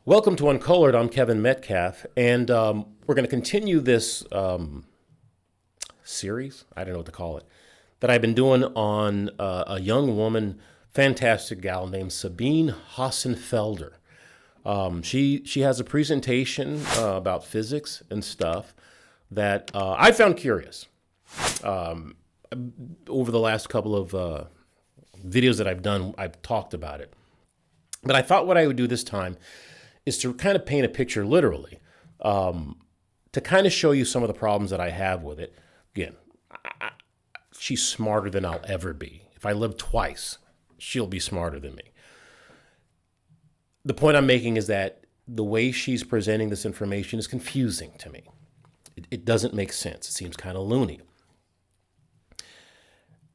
Welcome to Uncolored. I'm Kevin Metcalf, and we're going to continue this series, I don't know what to call it, that I've been doing on a young woman, fantastic gal named Sabine Hassenfelder. She has a presentation about physics and stuff that I found curious. Over the last couple of videos that I've done, I've talked about it. But I thought what I would do this time is to kind of paint a picture literally, to kind of show you some of the problems that I have with it. Again, she's smarter than I'll ever be. If I live twice, she'll be smarter than me. The point I'm making is that the way she's presenting this information is confusing to me. It doesn't make sense. It seems kind of loony.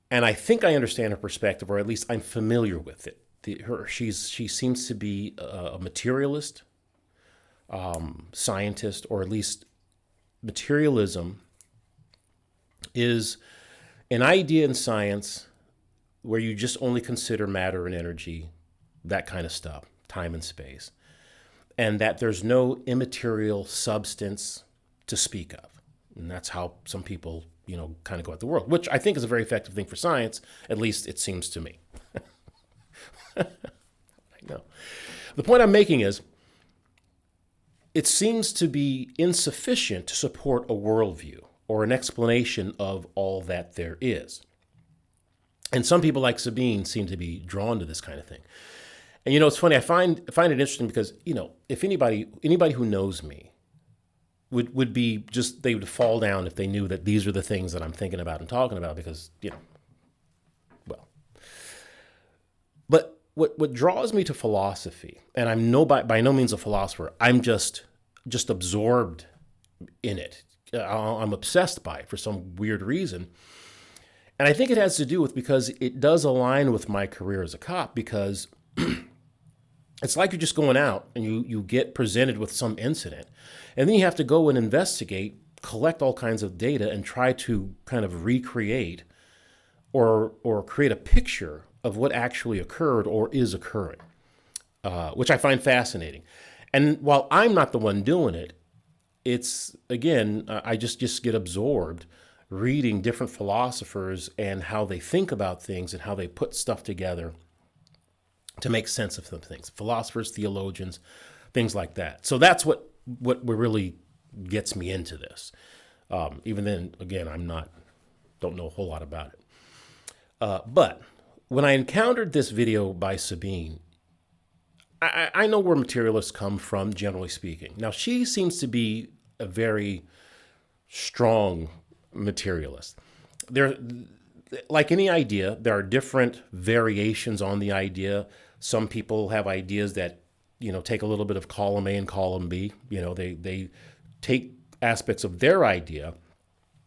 And I think I understand her perspective, or at least I'm familiar with it. She seems to be a materialist scientist, or at least materialism is an idea in science where you just only consider matter and energy, that kind of stuff, time and space, and that there's no immaterial substance to speak of. And that's how some people, kind of go at the world, which I think is a very effective thing for science. At least it seems to me. I know. The point I'm making is, it seems to be insufficient to support a worldview or an explanation of all that there is. And some people like Sabine seem to be drawn to this kind of thing. And it's funny, I find it interesting because, if anybody who knows me would be just, they would fall down if they knew that these are the things that I'm thinking about and talking about, because, well. But what draws me to philosophy, and I'm by no means a philosopher, I'm just absorbed in it. I'm obsessed by it for some weird reason. And I think it has to do with, because it does align with my career as a cop, because it's like you're just going out and you get presented with some incident, and then you have to go and investigate, collect all kinds of data, and try to kind of recreate or create a picture of what actually occurred or is occurring, which I find fascinating. And while I'm not the one doing it, it's, again, I just get absorbed reading different philosophers and how they think about things and how they put stuff together to make sense of some things. Philosophers, theologians, things like that. So that's what really gets me into this. Even then, again, don't know a whole lot about it. But when I encountered this video by Sabine, I know where materialists come from, generally speaking. Now, she seems to be a very strong materialist. Like any idea, there are different variations on the idea. Some people have ideas that, take a little bit of column A and column B. They take aspects of their idea,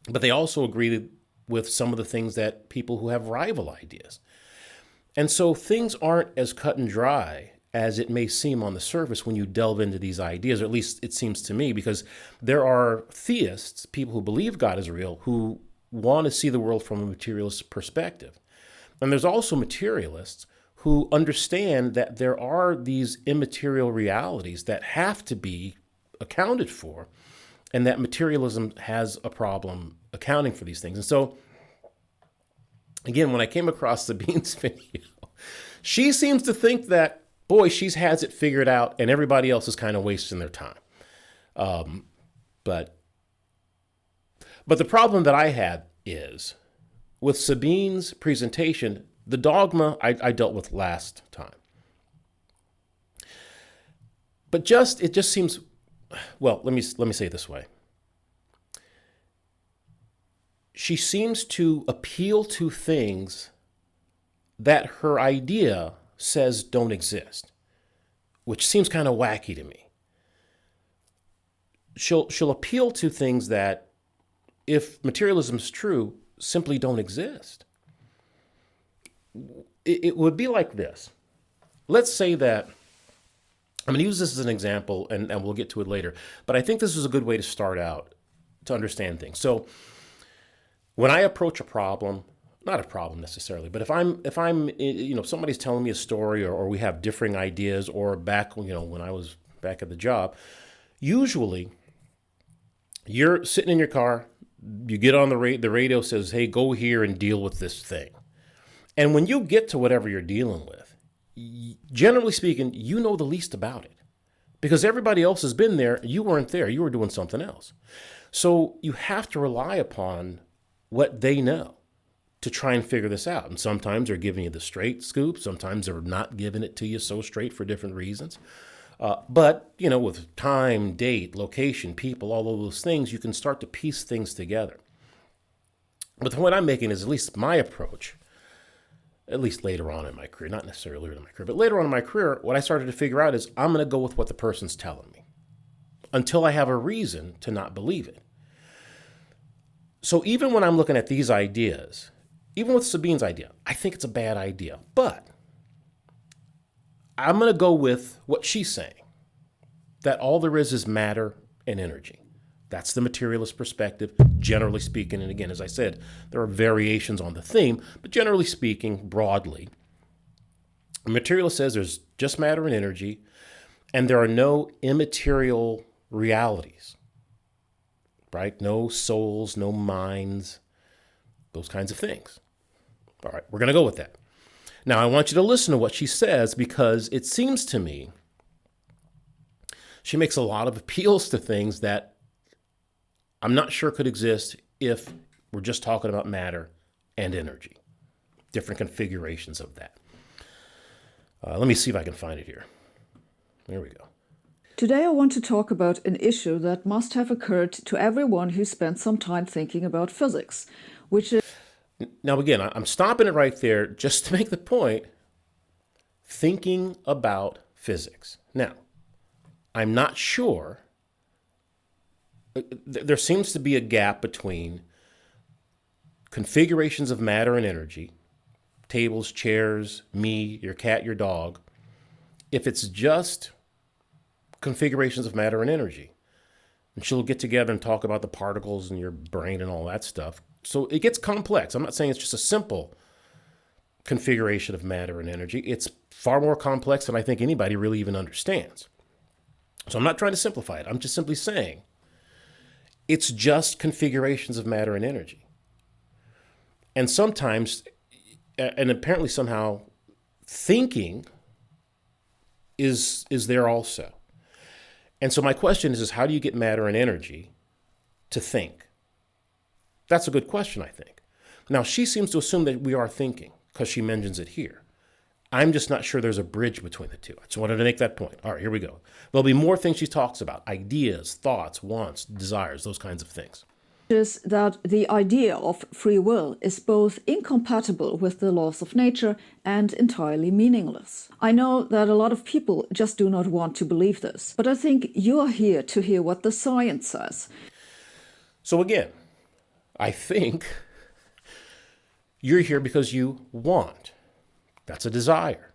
but they also agree with some of the things that people who have rival ideas. And so things aren't as cut and dry as it may seem on the surface when you delve into these ideas, or at least it seems to me, because there are theists, people who believe God is real, who want to see the world from a materialist perspective. And there's also materialists who understand that there are these immaterial realities that have to be accounted for, and that materialism has a problem accounting for these things. And so, again, when I came across Sabine's video, she seems to think that, boy, she has it figured out and everybody else is kind of wasting their time. But the problem that I had is, with Sabine's presentation, the dogma I dealt with last time. But it just seems, well, let me say it this way. She seems to appeal to things that her idea says don't exist, which seems kind of wacky to me. She'll appeal to things that, if materialism is true, simply don't exist. It would be like this. Let's say that, I'm going to use this as an example, and we'll get to it later, but I think this is a good way to start out to understand things. So when I approach a problem, not a problem necessarily, but if I'm somebody's telling me a story, or we have differing ideas, or back when I was back at the job, usually you're sitting in your car, you get on the radio says, hey, go here and deal with this thing. And when you get to whatever you're dealing with, generally speaking, you know the least about it because everybody else has been there. You weren't there. You were doing something else. So you have to rely upon what they know to try and figure this out. And sometimes they're giving you the straight scoop. Sometimes they're not giving it to you so straight for different reasons. But, with time, date, location, people, all of those things, you can start to piece things together. But the point I'm making is at least my approach, at least later on in my career, not necessarily earlier in my career, but later on in my career, what I started to figure out is I'm going to go with what the person's telling me until I have a reason to not believe it. So even when I'm looking at these ideas, even with Sabine's idea, I think it's a bad idea, but I'm going to go with what she's saying, that all there is matter and energy. That's the materialist perspective, generally speaking. And again, as I said, there are variations on the theme, but generally speaking, broadly, the materialist says there's just matter and energy, and there are no immaterial realities, right? No souls, no minds, those kinds of things. All right, we're going to go with that. Now, I want you to listen to what she says because it seems to me she makes a lot of appeals to things that I'm not sure could exist if we're just talking about matter and energy, different configurations of that. Let me see if I can find it here. There we go. Today I want to talk about an issue that must have occurred to everyone who spent some time thinking about physics, which is... Now, again, I'm stopping it right there just to make the point, thinking about physics. Now, I'm not sure. There seems to be a gap between configurations of matter and energy, tables, chairs, me, your cat, your dog, if it's just configurations of matter and energy. And she'll get together and talk about the particles in your brain and all that stuff. So it gets complex. I'm not saying it's just a simple configuration of matter and energy. It's far more complex than I think anybody really even understands. So I'm not trying to simplify it. I'm just simply saying it's just configurations of matter and energy. And sometimes, and apparently somehow, thinking is there also. And so my question is how do you get matter and energy to think? That's a good question, I think. Now, she seems to assume that we are thinking because she mentions it here. I'm just not sure there's a bridge between the two. I just wanted to make that point. All right, here we go. There'll be more things she talks about, ideas, thoughts, wants, desires, those kinds of things. Is that the idea of free will is both incompatible with the laws of nature and entirely meaningless. I know that a lot of people just do not want to believe this, but I think you are here to hear what the science says. So again, I think you're here because you want. That's a desire.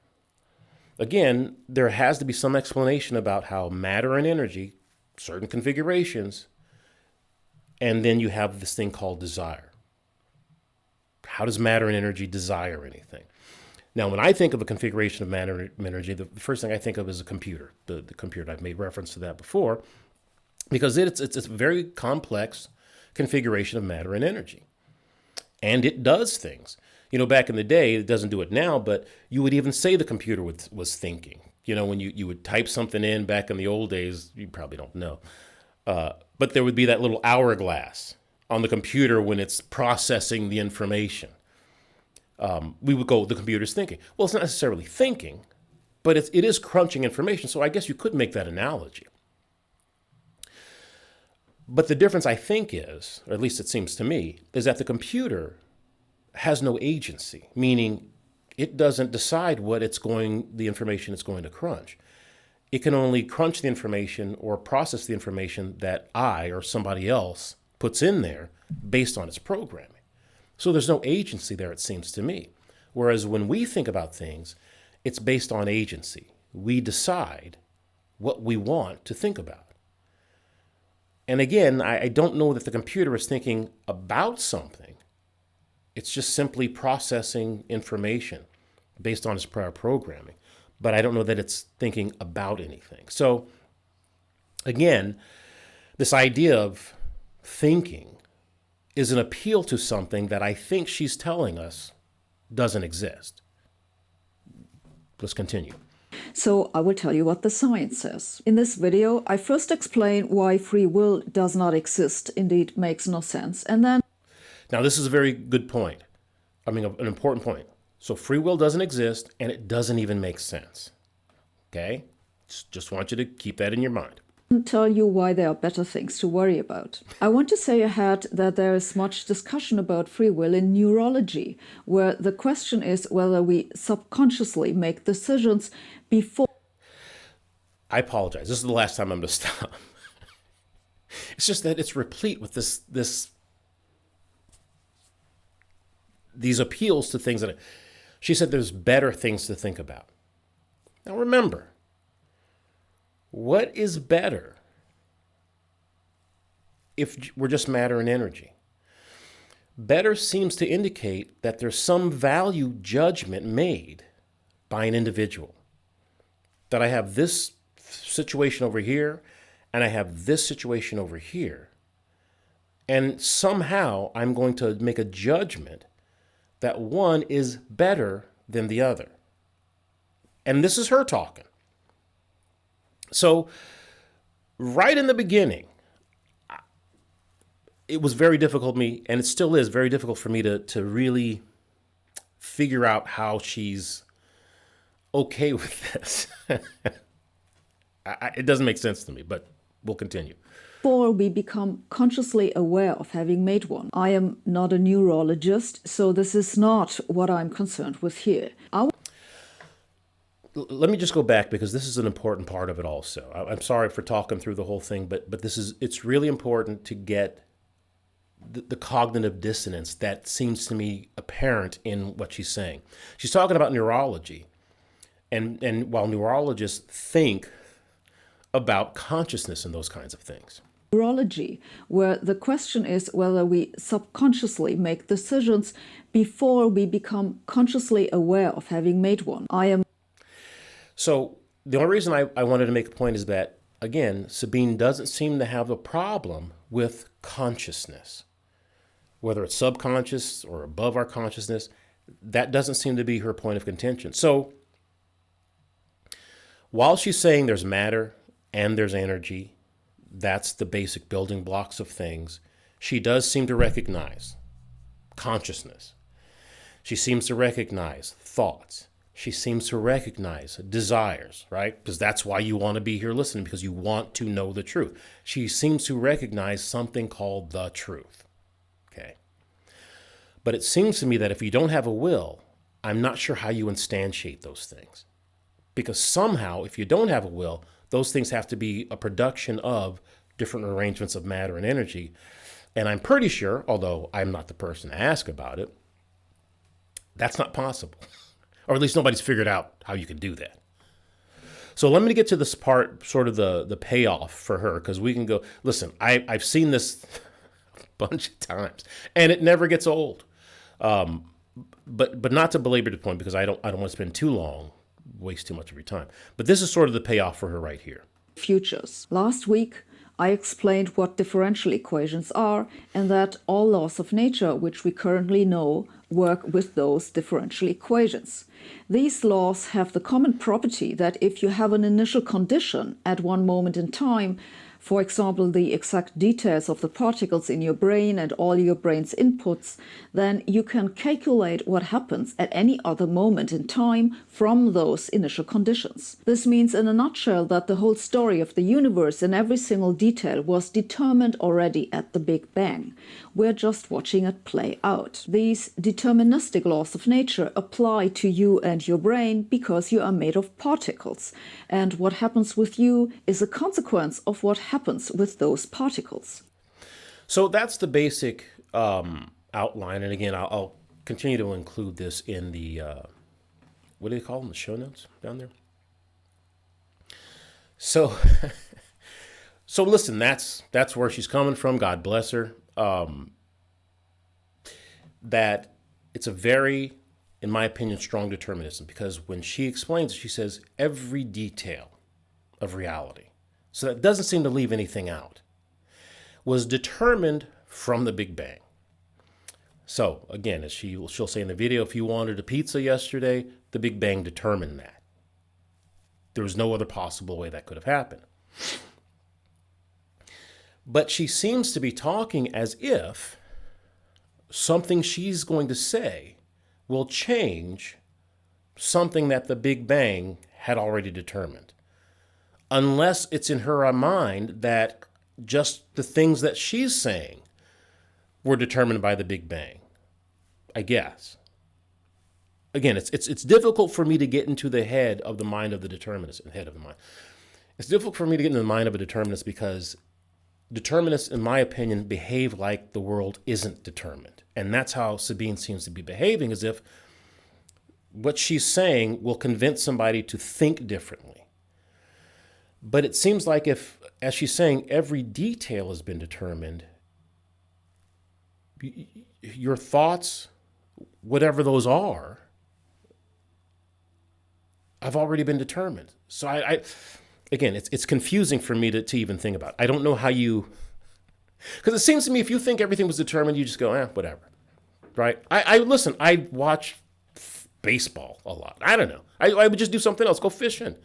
Again, there has to be some explanation about how matter and energy, certain configurations, and then you have this thing called desire. How does matter and energy desire anything? Now, when I think of a configuration of matter and energy, the first thing I think of is a computer, the computer. I've made reference to that before because it's a very complex configuration of matter and energy. And it does things. Back in the day, it doesn't do it now, but you would even say the computer was thinking. When you would type something in back in the old days, you probably don't know. But there would be that little hourglass on the computer when it's processing the information. We would go, the computer's thinking. Well, it's not necessarily thinking, but it is crunching information. So I guess you could make that analogy. But the difference, I think, is, or at least it seems to me, is that the computer has no agency, meaning it doesn't decide the information it's going to crunch. It can only crunch the information or process the information that I or somebody else puts in there based on its programming. So there's no agency there, it seems to me. Whereas when we think about things, it's based on agency. We decide what we want to think about. And again, I don't know that the computer is thinking about something. It's just simply processing information based on its prior programming. But I don't know that it's thinking about anything. So Again, this idea of thinking is an appeal to something that I think she's telling us doesn't exist. Let's continue. So I will tell you what the science says. In this video, I first explain why free will does not exist, indeed makes no sense, and then... Now, this is a very good point. I mean, an important point. So free will doesn't exist, and it doesn't even make sense. Okay? Just want you to keep that in your mind. Tell you why there are better things to worry about. I want to say ahead that there is much discussion about free will in neurology, where the question is whether we subconsciously make decisions before... I apologize. This is the last time I'm going to stop. It's just that it's replete with these appeals to things that she said there's better things to think about. Now remember, what is better if we're just matter and energy? Better seems to indicate that there's some value judgment made by an individual. That I have this situation over here and I have this situation over here. And somehow I'm going to make a judgment that one is better than the other. And this is her talking. So right in the beginning, it was very difficult for me, and it still is very difficult for me to really figure out how she's okay with this. It doesn't make sense to me, but we'll continue. Before we become consciously aware of having made one. I am not a neurologist, so this is not what I'm concerned with here. Let me just go back because this is an important part of it also. I'm sorry for talking through the whole thing, but it's really important to get the cognitive dissonance that seems to me apparent in what she's saying. She's talking about neurology. And while neurologists think about consciousness and those kinds of things. Neurology, where the question is whether we subconsciously make decisions before we become consciously aware of having made one. So the only reason I wanted to make a point is that, again, Sabine doesn't seem to have a problem with consciousness. Whether it's subconscious or above our consciousness, that doesn't seem to be her point of contention. So while she's saying there's matter and there's energy, that's the basic building blocks of things, she does seem to recognize consciousness. She seems to recognize thoughts. She seems to recognize desires, right? Because that's why you want to be here listening, because you want to know the truth. She seems to recognize something called the truth, okay? But it seems to me that if you don't have a will, I'm not sure how you instantiate those things. Because somehow, if you don't have a will, those things have to be a production of different arrangements of matter and energy. And I'm pretty sure, although I'm not the person to ask about it, that's not possible. Or at least nobody's figured out how you can do that. So let me get to this part, sort of the payoff for her, because we can go, listen, I've seen this a bunch of times, and it never gets old. But not to belabor the point, because I don't want to spend too long, waste too much of your time. But this is sort of the payoff for her right here. Futures. Last week, I explained what differential equations are and that all laws of nature which we currently know work with those differential equations. These laws have the common property that if you have an initial condition at one moment in time, for example, the exact details of the particles in your brain and all your brain's inputs, then you can calculate what happens at any other moment in time from those initial conditions. This means in a nutshell that the whole story of the universe in every single detail was determined already at the Big Bang. We're just watching it play out. These deterministic laws of nature apply to you and your brain because you are made of particles, and what happens with you is a consequence of what happens with those particles. So that's the basic outline. And again, I'll continue to include this in the, what do they call them? The show notes down there. So, so listen, that's where she's coming from. God bless her. That it's a very, in my opinion, strong determinism, because when she explains it, she says every detail of reality, so that doesn't seem to leave anything out, was determined from the Big Bang. So again, as she'll say in the video, if you wanted a pizza yesterday, the Big Bang determined that. There was no other possible way that could have happened. But she seems to be talking as if something she's going to say will change something that the Big Bang had already determined. Unless it's in her mind that just the things that she's saying were determined by the Big Bang, I guess. Again, it's difficult for me to get into the head of the mind of the determinist, It's difficult for me to get into the mind of a determinist because determinists, in my opinion, behave like the world isn't determined. And that's how Sabine seems to be behaving, as if what she's saying will convince somebody to think differently. But it seems like if, as she's saying, every detail has been determined, your thoughts, whatever those are, have already been determined. So again, it's confusing for me to even think about. I don't know how you, because it seems to me if you think everything was determined, you just go, whatever, right? Listen, I watch baseball a lot. I don't know. I would just do something else, go fishing.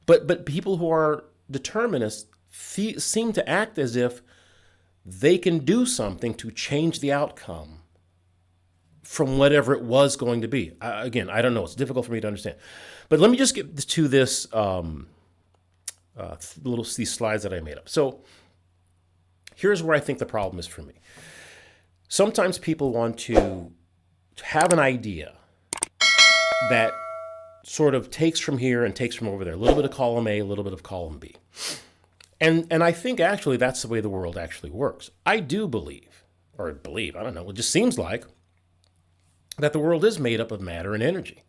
But people who are determinists seem to act as if they can do something to change the outcome from whatever it was going to be. Again, I don't know. It's difficult for me to understand. But let me just get to this these slides that I made up. So here's where I think the problem is for me. Sometimes people want to have an idea that sort of takes from here and takes from over there. A little bit of column A, a little bit of column B. And I think actually that's the way the world actually works. I do believe, I don't know, it just seems like that the world is made up of matter and energy.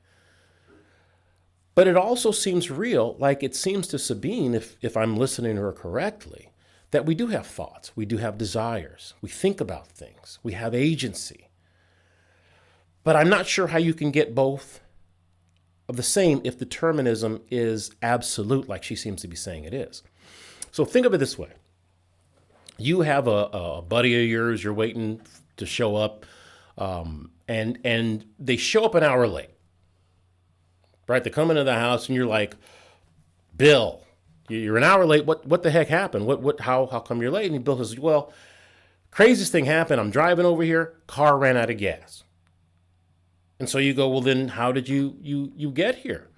But it also seems real, like it seems to Sabine, if I'm listening to her correctly, that we do have thoughts, we do have desires, we think about things, we have agency. But I'm not sure how you can get both of the same if determinism is absolute, like she seems to be saying it is. So think of it this way. You have a buddy of yours, you're waiting to show up, and they show up an hour late. Right? They come into the house and you're like, Bill, you're an hour late. What the heck happened? How come you're late? And Bill says, well, craziest thing happened. I'm driving over here. Car ran out of gas. And so you go, well, then how did you get here?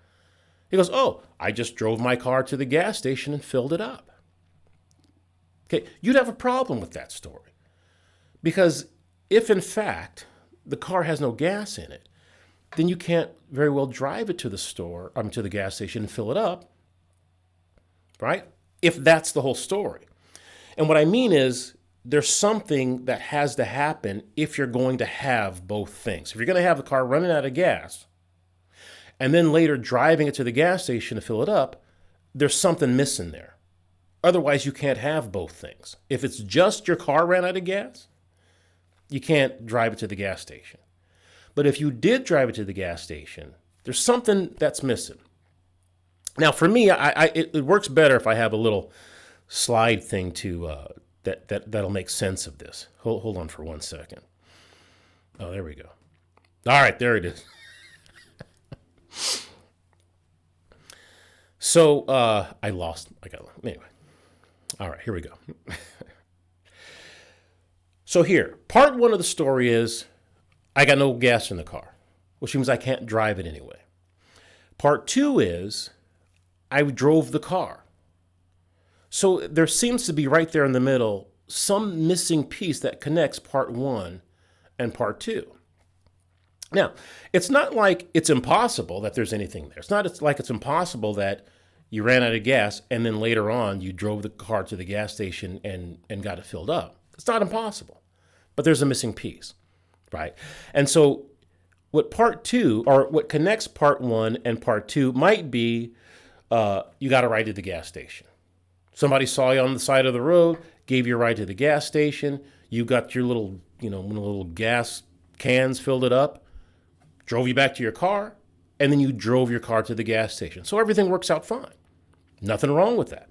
He goes, oh, I just drove my car to the gas station and filled it up. Okay, you'd have a problem with that story. Because if in fact the car has no gas in it, then you can't very well drive it to the gas station and fill it up, right? If that's the whole story. And what I mean is there's something that has to happen if you're going to have both things. If you're going to have the car running out of gas and then later driving it to the gas station to fill it up, there's something missing there. Otherwise, you can't have both things. If it's just your car ran out of gas, you can't drive it to the gas station. But if you did drive it to the gas station, there's something that's missing. Now, for me, it works better if I have a little slide thing to that'll make sense of this. Hold on for 1 second. Oh, there we go. All right, there it is. So anyway. All right, here we go. So here, part one of the story is I got no gas in the car, which means I can't drive it anyway. Part two is I drove the car. So there seems to be right there in the middle some missing piece that connects part one and part two. Now, it's not like it's impossible that there's anything there. It's like it's impossible that you ran out of gas and then later on you drove the car to the gas station and got it filled up. It's not impossible, but there's a missing piece, right? And so what part two, or what connects part one and part two might be you got a ride to the gas station. Somebody saw you on the side of the road, gave you a ride to the gas station. You got your little gas cans, filled it up, drove you back to your car, and then you drove your car to the gas station. So everything works out fine, Nothing wrong with that.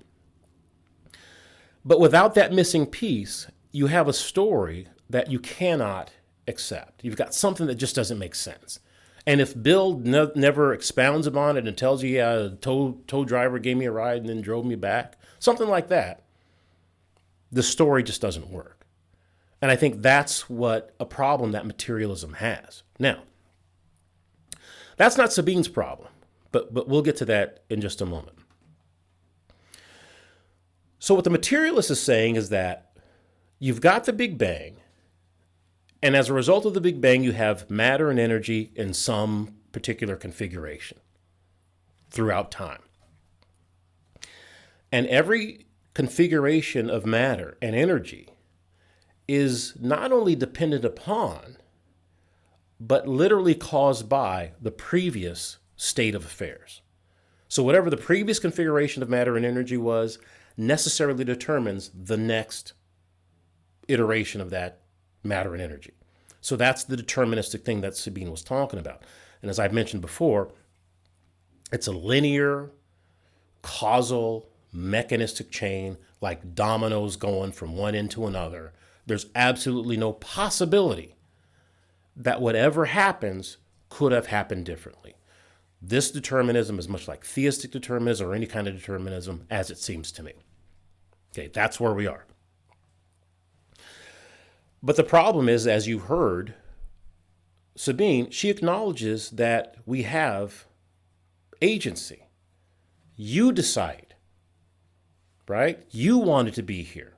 But without that missing piece, you have a story that you cannot accept. You've got something that just doesn't make sense. And if Bill never expounds upon it and tells you, yeah, the tow driver gave me a ride and then drove me back, something like that, the story just doesn't work. And I think that's what a problem that materialism has. Now, that's not Sabine's problem, but we'll get to that in just a moment. So what the materialist is saying is that you've got the Big Bang, and as a result of the Big Bang, you have matter and energy in some particular configuration throughout time. And every configuration of matter and energy is not only dependent upon, but literally caused by the previous state of affairs. So whatever the previous configuration of matter and energy was necessarily determines the next iteration of that matter and energy. So that's the deterministic thing that Sabine was talking about. And as I've mentioned before, it's a linear, causal, mechanistic chain, like dominoes going from one end to another. There's absolutely no possibility that whatever happens could have happened differently. This determinism is much like theistic determinism or any kind of determinism, as it seems to me. Okay, that's where we are. But the problem is, as you heard, Sabine, she acknowledges that we have agency. You decide, right? You wanted to be here.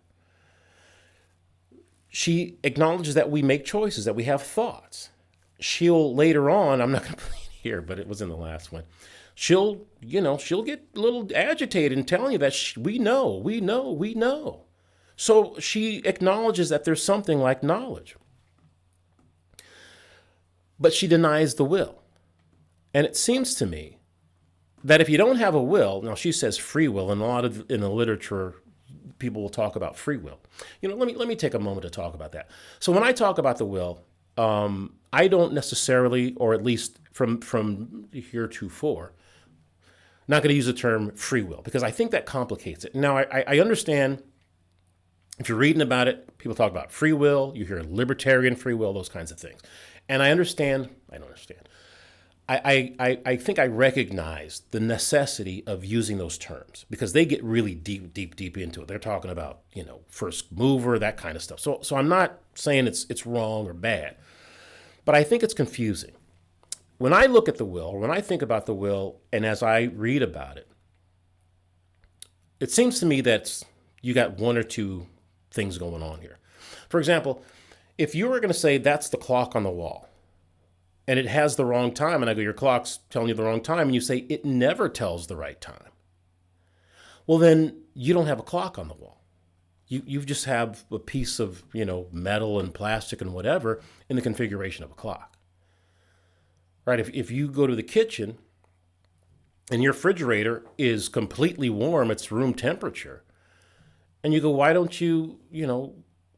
She acknowledges that we make choices, that we have thoughts. She'll later on, I'm not going to put it here, but it was in the last one. She'll get a little agitated and telling you that we know. So she acknowledges that there's something like knowledge. But she denies the will. And it seems to me that if you don't have a will, now she says free will, and in the literature, people will talk about free will. Let me take a moment to talk about that. So when I talk about the will, I don't necessarily, or at least from heretofore, not going to use the term free will, because I think that complicates it. Now, I understand if you're reading about it, people talk about free will, you hear libertarian free will, those kinds of things. And I don't understand. I think I recognize the necessity of using those terms because they get really deep into it. They're talking about, first mover, that kind of stuff. So I'm not saying it's wrong or bad, but I think it's confusing. When I look at the will, or when I think about the will, and as I read about it, it seems to me that you got one or two things going on here. For example, if you were going to say that's the clock on the wall, and it has the wrong time, and I go, your clock's telling you the wrong time, and you say it never tells the right time, well, then you don't have a clock on the wall. You just have a piece of, metal and plastic and whatever in the configuration of a clock. Right? If you go to the kitchen and your refrigerator is completely warm, it's room temperature, and you go, why don't you,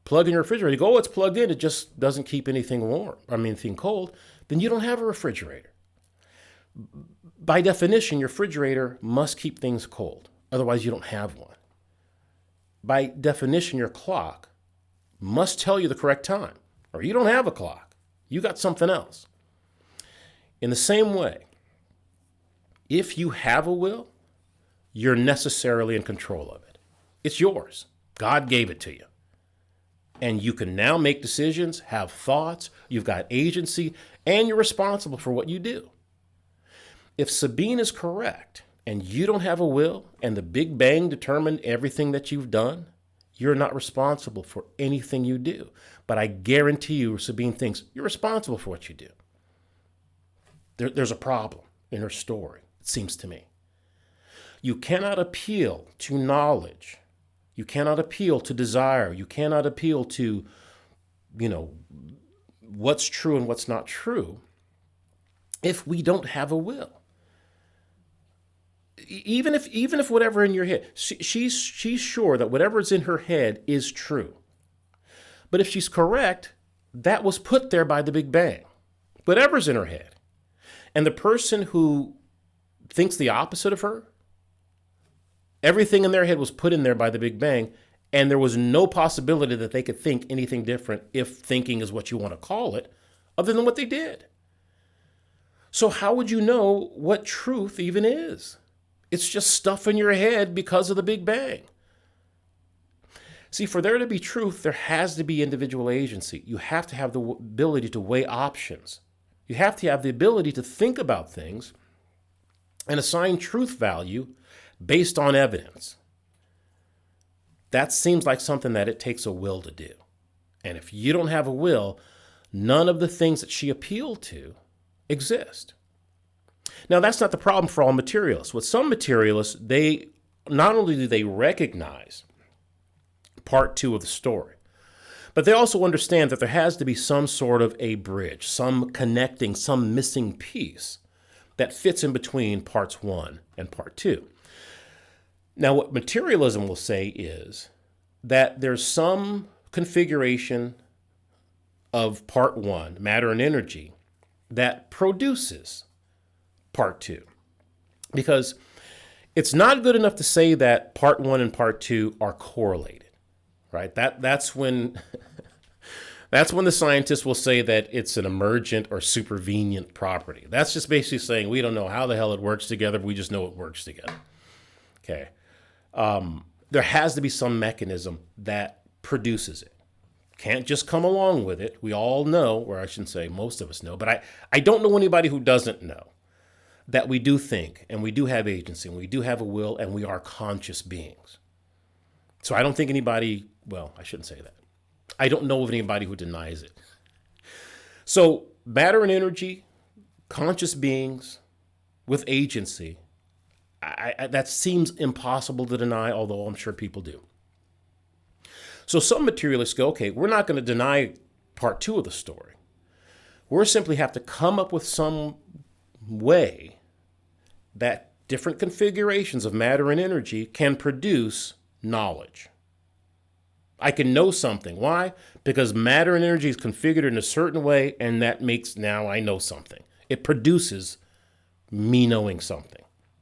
plug in your refrigerator? You go, oh, it's plugged in. It just doesn't keep anything anything cold. Then you don't have a refrigerator. By definition, your refrigerator must keep things cold. Otherwise, you don't have one. By definition, your clock must tell you the correct time, or you don't have a clock. You got something else. In the same way, if you have a will, you're necessarily in control of it. It's yours. God gave it to you. And you can now make decisions, have thoughts, you've got agency, and you're responsible for what you do. If Sabine is correct, and you don't have a will, and the Big Bang determined everything that you've done, you're not responsible for anything you do. But I guarantee you, Sabine thinks you're responsible for what you do. There's a problem in her story, it seems to me. You cannot appeal to knowledge. You cannot appeal to desire. You cannot appeal to, what's true and what's not true if we don't have a will. Even if whatever in your head, she's sure that whatever's in her head is true. But if she's correct, that was put there by the Big Bang. Whatever's in her head. And the person who thinks the opposite of her, Everything in their head was put in there by the Big Bang, and there was no possibility that they could think anything different, if thinking is what you want to call it, other than what they did. So how would you know what truth even is? It's just stuff in your head because of the Big Bang. See, for there to be truth, there has to be individual agency. You have to have the ability to weigh options. You have to have the ability to think about things and assign truth value based on evidence. That seems like something that it takes a will to do. And if you don't have a will, none of the things that she appealed to exist. Now, that's not the problem for all materialists. With some materialists, they not only do they recognize part two of the story, but they also understand that there has to be some sort of a bridge, some connecting, some missing piece that fits in between parts one and part two. Now, what materialism will say is that there's some configuration of part one, matter and energy, that produces part two. Because it's not good enough to say that part one and part two are correlated, right? That's when the scientists will say that it's an emergent or supervenient property. That's just basically saying we don't know how the hell it works together, but we just know it works together. Okay. There has to be some mechanism that produces it. Can't just come along with it. We all know, or I shouldn't say most of us know, but I don't know anybody who doesn't know that we do think, and we do have agency, and we do have a will, and we are conscious beings. So I don't think anybody, well, I shouldn't say that. I don't know of anybody who denies it. So matter and energy, conscious beings with agency, that seems impossible to deny, although I'm sure people do. So some materialists go, okay, we're not going to deny part two of the story. We simply have to come up with some way that different configurations of matter and energy can produce knowledge. I can know something. Why? Because matter and energy is configured in a certain way, and that makes now I know something. It produces me knowing something.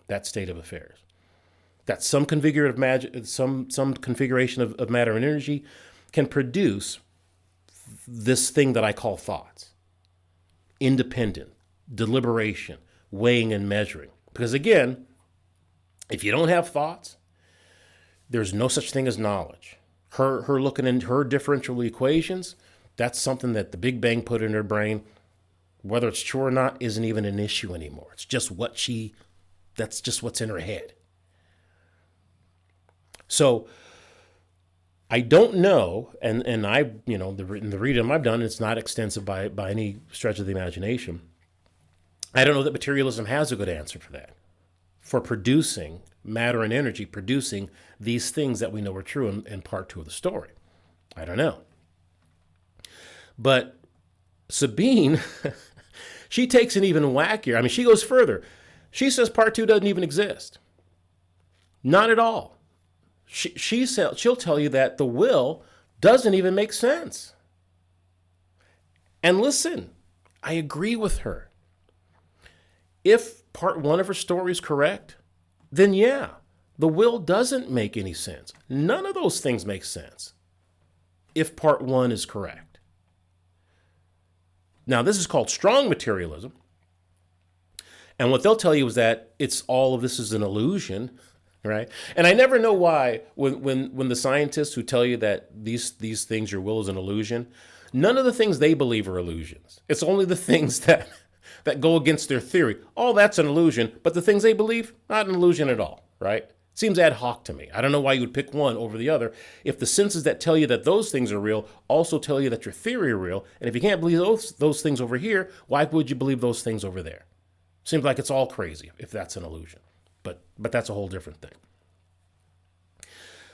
That state of affairs. That some some configuration of matter and energy can produce this thing that I call thoughts. Independent, deliberation, weighing and measuring. Because again, if you don't have thoughts, there's no such thing as knowledge. Her looking into her differential equations, that's something that the Big Bang put in her brain. Whether it's true or not isn't even an issue anymore. It's just that's just what's in her head. So I don't know, and I, the reading I've done, it's not extensive by any stretch of the imagination. I don't know that materialism has a good answer for that, for producing matter and energy, producing these things that we know are true in part two of the story. I don't know. But Sabine, she takes it even wackier. I mean, she goes further. She says part two doesn't even exist. Not at all. She'll tell you that the will doesn't even make sense. And listen, I agree with her. If part one of her story is correct, then yeah, the will doesn't make any sense. None of those things make sense if part one is correct. Now, this is called strong materialism. And what they'll tell you is that all of this is an illusion, right? And I never know why when the scientists who tell you that these things, your will is an illusion, none of the things they believe are illusions. It's only the things that go against their theory. Oh, that's an illusion. But the things they believe, not an illusion at all, right? Seems ad hoc to me. I don't know why you would pick one over the other if the senses that tell you that those things are real also tell you that your theory are real. And if you can't believe those things over here, why would you believe those things over there? Seems like it's all crazy if that's an illusion. But that's a whole different thing.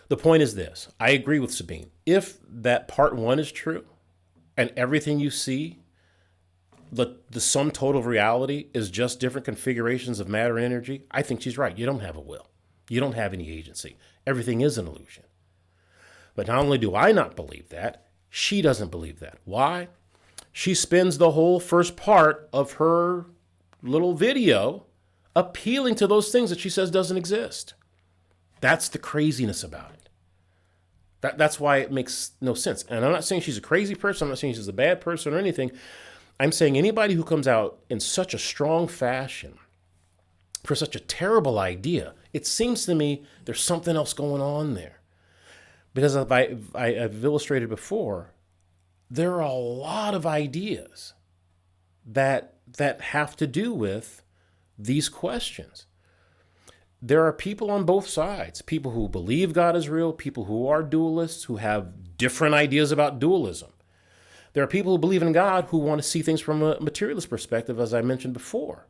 The point is this. I agree with Sabine. If that part one is true and everything you see, the sum total of reality is just different configurations of matter and energy, I think she's right. You don't have a will. You don't have any agency. Everything is an illusion. But not only do I not believe that, she doesn't believe that. Why? She spends the whole first part of her little video appealing to those things that she says doesn't exist. That's the craziness about it. That's why it makes no sense. And I'm not saying she's a crazy person. I'm not saying she's a bad person or anything. I'm saying anybody who comes out in such a strong fashion for such a terrible idea, it seems to me there's something else going on there. Because I've illustrated before, there are a lot of ideas that have to do with these questions. There are people on both sides, people who believe God is real, people who are dualists, who have different ideas about dualism. There are people who believe in God who want to see things from a materialist perspective, as I mentioned before.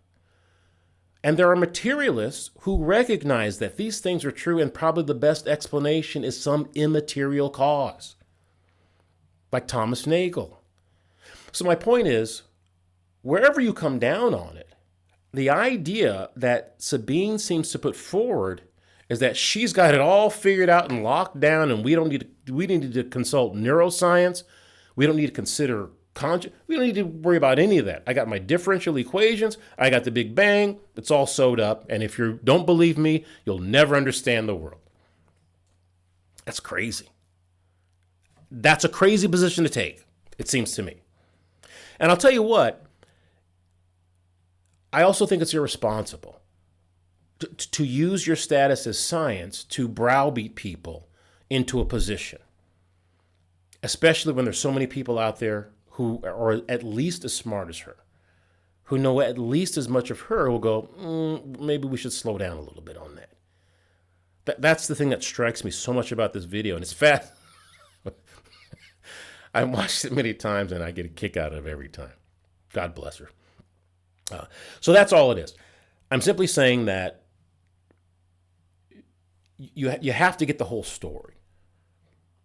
And there are materialists who recognize that these things are true and probably the best explanation is some immaterial cause, like Thomas Nagel. So my point is, wherever you come down on it, the idea that Sabine seems to put forward is that she's got it all figured out and locked down, and we need to consult neuroscience. We don't need to consider we don't need to worry about any of that. I got my differential equations. I got the Big Bang. It's all sewed up. And if you don't believe me, you'll never understand the world. That's crazy. That's a crazy position to take, it seems to me. And I'll tell you what, I also think it's irresponsible to use your status as science to browbeat people into a position, especially when there's so many people out there who are at least as smart as her, who know at least as much of her, will go, maybe we should slow down a little bit on that. That's the thing that strikes me so much about this video, and it's fast. I watched it many times, and I get a kick out of it every time. God bless her. So that's all it is. I'm simply saying that you have to get the whole story.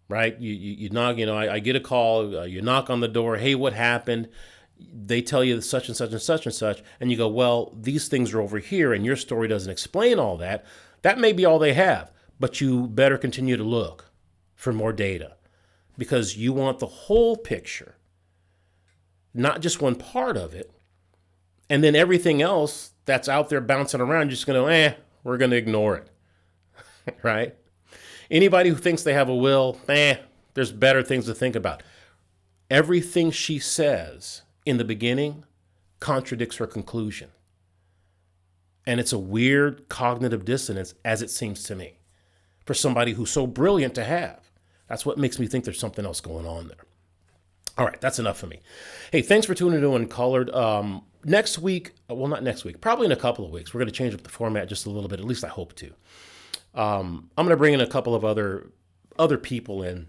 Right? You knock, I get a call, you knock on the door, hey, what happened? They tell you such and such and such and such, and you go, well, these things are over here, and your story doesn't explain all that. That may be all they have, but you better continue to look for more data because you want the whole picture, not just one part of it, and then everything else that's out there bouncing around, you're just going to, we're going to ignore it, right? Anybody who thinks they have a will, there's better things to think about. Everything she says in the beginning contradicts her conclusion. And it's a weird cognitive dissonance, as it seems to me, for somebody who's so brilliant to have. That's what makes me think there's something else going on there. All right, that's enough for me. Hey, thanks for tuning in to Uncolored. Next week, well, not next week, probably in a couple of weeks, we're going to change up the format just a little bit. At least I hope to. I'm going to bring in a couple of other people in,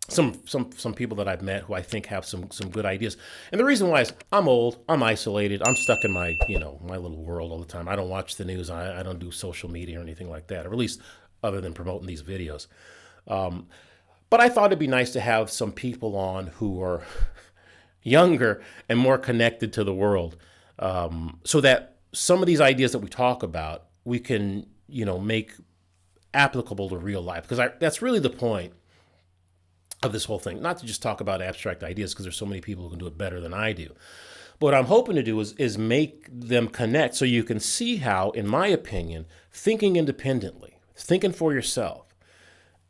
some people that I've met who I think have some good ideas. And the reason why is I'm old, I'm isolated, I'm stuck in my my little world all the time. I don't watch the news, I don't do social media or anything like that, or at least other than promoting these videos. But I thought it'd be nice to have some people on who are younger and more connected to the world, so that some of these ideas that we talk about, we can make applicable to real life. Because that's really the point of this whole thing. Not to just talk about abstract ideas, because there's so many people who can do it better than I do. But what I'm hoping to do is make them connect so you can see how, in my opinion, thinking independently, thinking for yourself,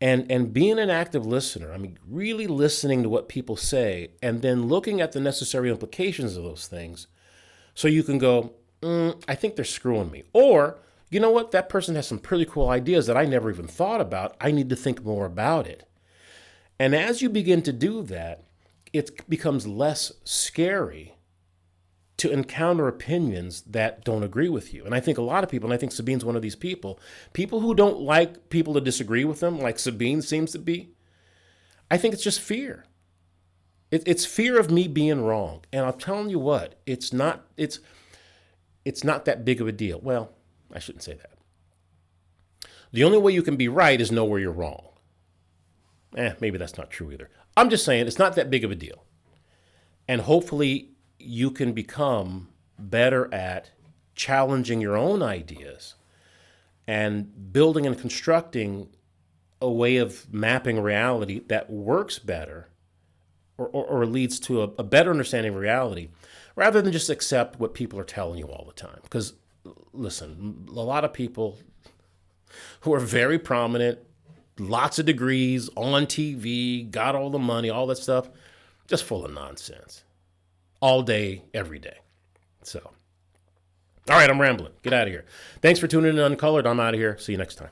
and being an active listener, really listening to what people say, and then looking at the necessary implications of those things, so you can go, I think they're screwing me. Or, you know what? That person has some pretty cool ideas that I never even thought about. I need to think more about it. And as you begin to do that, it becomes less scary to encounter opinions that don't agree with you. And I think a lot of people, and I think Sabine's one of these people who don't like people to disagree with them, like Sabine seems to be, I think it's just fear. It's fear of me being wrong. And I'm telling you what, it's not that big of a deal. Well, I shouldn't say that. The only way you can be right is know where you're wrong. Maybe that's not true either. I'm just saying it's not that big of a deal. And hopefully you can become better at challenging your own ideas and building and constructing a way of mapping reality that works better or leads to a better understanding of reality, rather than just accept what people are telling you all the time. Because, listen, a lot of people, who are very prominent, lots of degrees, on TV, got all the money, all that stuff, just full of nonsense. All day, every day. So, all right, I'm rambling. Get out of here. Thanks for tuning in to Uncolored. I'm out of here. See you next time.